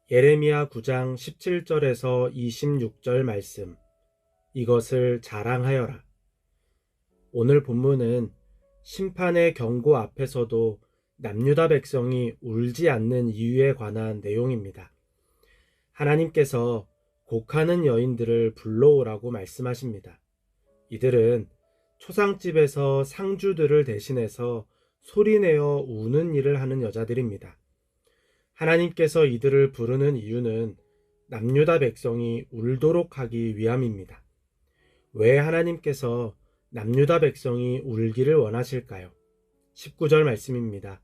예레미야 9장 17절에서 26절 말씀. 이것을 자랑하여라. 오늘 본문은 심판의 경고 앞에서도 남유다 백성이 울지 않는 이유에 관한 내용입니다. 하나님께서 곡하는 여인들을 불러오라고 말씀하십니다. 이들은 초상집에서 상주들을 대신해서 소리내어 우는 일을 하는 여자들입니다. 하나님께서 이들을 부르는 이유는 남유다 백성이 울도록 하기 위함입니다. 왜 하나님께서 남유다 백성이 울기를 원하실까요? 19절 말씀입니다.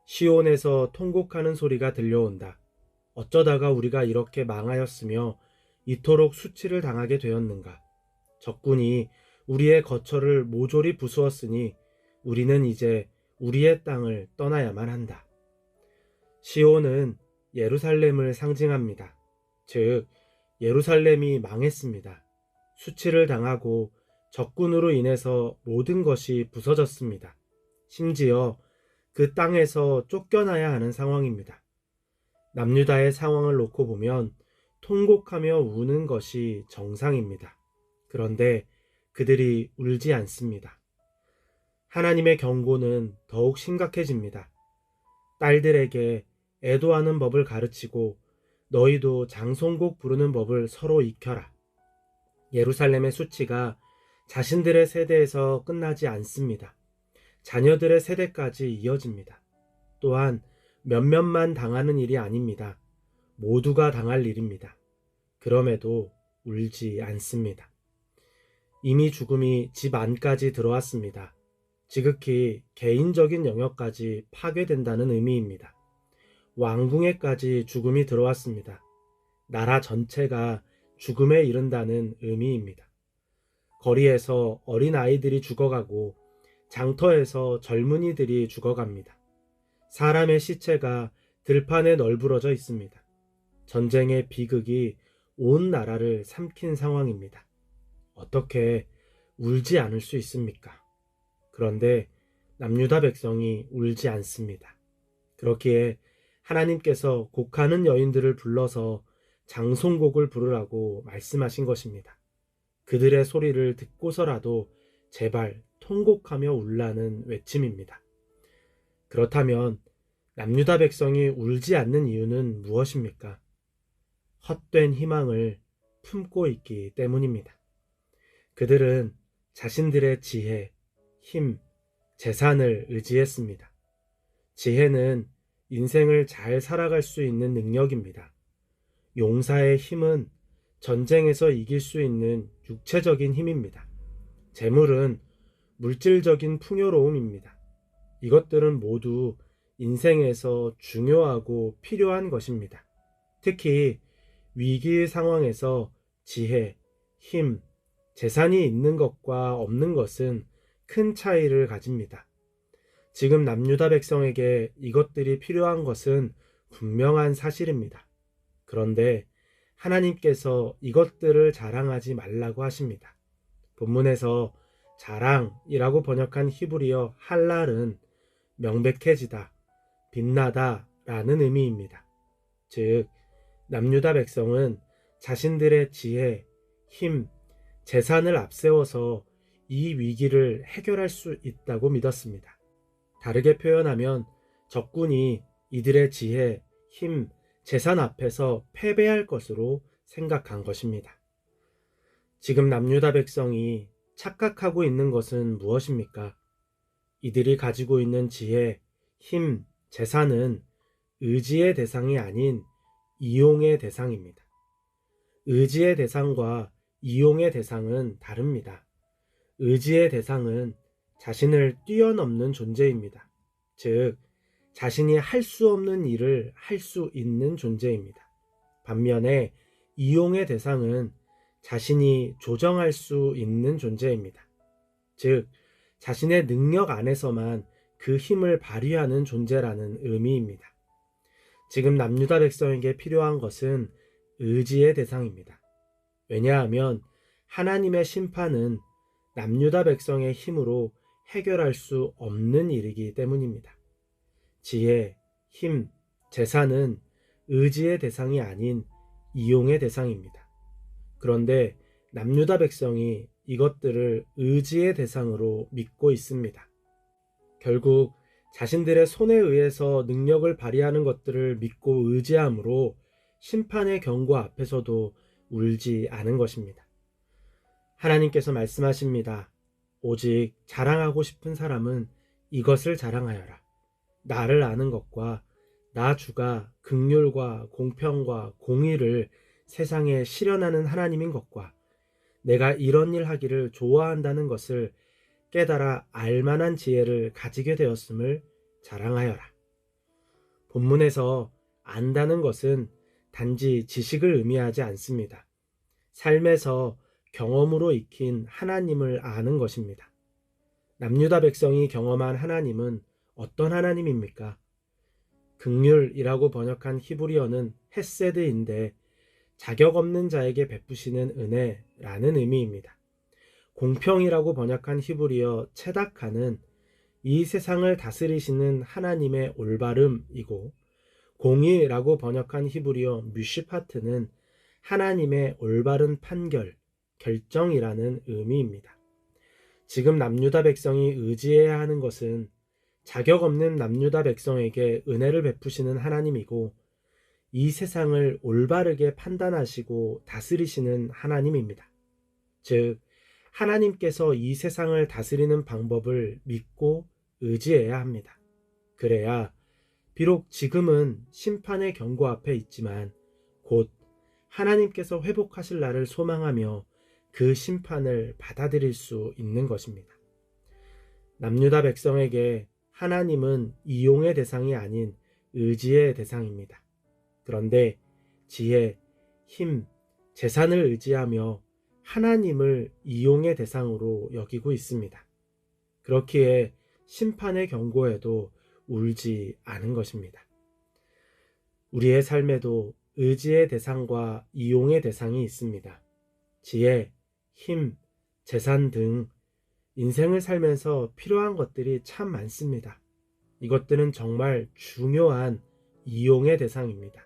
시온에서 통곡하는 소리가 들려온다. 어쩌다가 우리가 이렇게 망하였으며 이토록 수치를 당하게 되었는가. 적군이 우리의 거처를 모조리 부수었으니 우리는 이제 우리의 땅을 떠나야만 한다. 시온은 예루살렘을 상징합니다. 즉, 예루살렘이 망했습니다. 수치를 당하고 적군으로 인해서 모든 것이 부서졌습니다. 심지어 그 땅에서 쫓겨나야 하는 상황입니다. 남유다의 상황을 놓고 보면 통곡하며 우는 것이 정상입니다. 그런데 그들이 울지 않습니다. 하나님의 경고는 더욱 심각해집니다. 딸들에게 애도하는 법을 가르치고 너희도 장송곡 부르는 법을 서로 익혀라. 예루살렘의 수치가 자신들의 세대에서 끝나지 않습니다. 자녀들의 세대까지 이어집니다. 또한 몇몇만 당하는 일이 아닙니다. 모두가 당할 일입니다. 그럼에도 울지 않습니다. 이미 죽음이 집 안까지 들어왔습니다. 지극히 개인적인 영역까지 파괴된다는 의미입니다. 왕궁에까지 죽음이 들어왔습니다. 나라 전체가 죽음에 이른다는 의미입니다. 거리에서 어린아이들이 죽어가고 장터에서 젊은이들이 죽어갑니다. 사람의 시체가 들판에 널브러져 있습니다. 전쟁의 비극이 온 나라를 삼킨 상황입니다. 어떻게 울지 않을 수 있습니까? 그런데 남유다 백성이 울지 않습니다. 그렇기에 하나님께서 곡하는 여인들을 불러서 장송곡을 부르라고 말씀하신 것입니다. 그들의 소리를 듣고서라도 제발 통곡하며 울라는 외침입니다. 그렇다면 남유다 백성이 울지 않는 이유는 무엇입니까? 헛된 희망을 품고 있기 때문입니다. 그들은 자신들의 지혜, 힘, 재산을 의지했습니다. 지혜는 인생을 잘 살아갈 수 있는 능력입니다. 용사의 힘은 전쟁에서 이길 수 있는 육체적인 힘입니다. 재물은 물질적인 풍요로움입니다. 이것들은 모두 인생에서 중요하고 필요한 것입니다. 특히 위기 상황에서 지혜, 힘, 재산이 있는 것과 없는 것은 큰 차이를 가집니다. 지금 남유다 백성에게 이것들이 필요한 것은 분명한 사실입니다. 그런데 하나님께서 이것들을 자랑하지 말라고 하십니다. 본문에서 자랑이라고 번역한 히브리어 할랄은 명백해지다, 빛나다 라는 의미입니다. 즉, 남유다 백성은 자신들의 지혜, 힘, 재산을 앞세워서 이 위기를 해결할 수 있다고 믿었습니다. 다르게 표현하면 적군이 이들의 지혜, 힘, 재산 앞에서 패배할 것으로 생각한 것입니다. 지금 남유다 백성이 착각하고 있는 것은 무엇입니까? 이들이 가지고 있는 지혜, 힘, 재산은 의지의 대상이 아닌 이용의 대상입니다. 의지의 대상과 이용의 대상은 다릅니다. 의지의 대상은 자신을 뛰어넘는 존재입니다. 즉, 자신이 할 수 없는 일을 할 수 있는 존재입니다. 반면에 이용의 대상은 자신이 조정할 수 있는 존재입니다. 즉, 자신의 능력 안에서만 그 힘을 발휘하는 존재라는 의미입니다. 지금 남유다 백성에게 필요한 것은 의지의 대상입니다. 왜냐하면 하나님의 심판은 남유다 백성의 힘으로 해결할 수 없는 일이기 때문입니다. 지혜, 힘, 재산은 의지의 대상이 아닌 이용의 대상입니다. 그런데 남유다 백성이 이것들을 의지의 대상으로 믿고 있습니다. 결국 자신들의 손에 의해서 능력을 발휘하는 것들을 믿고 의지함으로 심판의 경고 앞에서도 울지 않은 것입니다. 하나님께서 말씀하십니다. 오직 자랑하고 싶은 사람은 이것을 자랑하여라. 나를 아는 것과 나 주가 긍휼과 공평과 공의를 세상에 실현하는 하나님인 것과 내가 이런 일 하기를 좋아한다는 것을 깨달아 알만한 지혜를 가지게 되었음을 자랑하여라. 본문에서 안다는 것은 단지 지식을 의미하지 않습니다. 삶에서 경험으로 익힌 하나님을 아는 것입니다. 남유다 백성이 경험한 하나님은 어떤 하나님입니까? 긍휼이라고 번역한 히브리어는 헤세드인데 자격 없는 자에게 베푸시는 은혜라는 의미입니다. 공평이라고 번역한 히브리어 체다카는 이 세상을 다스리시는 하나님의 올바름이고, 공의라고 번역한 히브리어 뮤시파트는 하나님의 올바른 판결, 결정이라는 의미입니다. 지금 남유다 백성이 의지해야 하는 것은 자격 없는 남유다 백성에게 은혜를 베푸시는 하나님이고, 이 세상을 올바르게 판단하시고 다스리시는 하나님입니다. 즉, 하나님께서 이 세상을 다스리는 방법을 믿고 의지해야 합니다. 그래야 비록 지금은 심판의 경고 앞에 있지만 곧 하나님께서 회복하실 날을 소망하며 그 심판을 받아들일 수 있는 것입니다. 남유다 백성에게 하나님은 이용의 대상이 아닌 의지의 대상입니다. 그런데 지혜, 힘, 재산을 의지하며 하나님을 이용의 대상으로 여기고 있습니다. 그렇기에 심판의 경고에도 울지 않은 것입니다. 우리의 삶에도 의지의 대상과 이용의 대상이 있습니다. 지혜, 힘, 재산 등 인생을 살면서 필요한 것들이 참 많습니다. 이것들은 정말 중요한 이용의 대상입니다.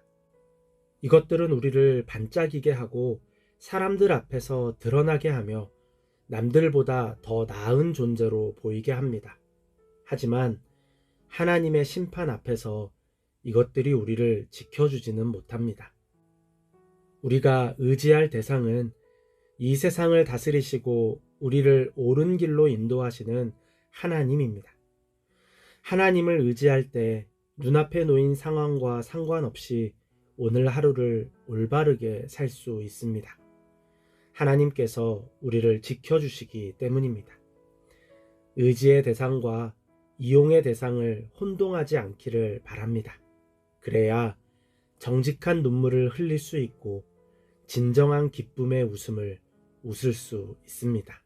이것들은 우리를 반짝이게 하고 사람들 앞에서 드러나게 하며 남들보다 더 나은 존재로 보이게 합니다. 하지만 하나님의 심판 앞에서 이것들이 우리를 지켜주지는 못합니다. 우리가 의지할 대상은 이 세상을 다스리시고 우리를 옳은 길로 인도하시는 하나님입니다. 하나님을 의지할 때 눈앞에 놓인 상황과 상관없이 오늘 하루를 올바르게 살 수 있습니다. 하나님께서 우리를 지켜주시기 때문입니다. 의지의 대상과 이용의 대상을 혼동하지 않기를 바랍니다. 그래야 정직한 눈물을 흘릴 수 있고 진정한 기쁨의 웃음을 웃을 수 있습니다.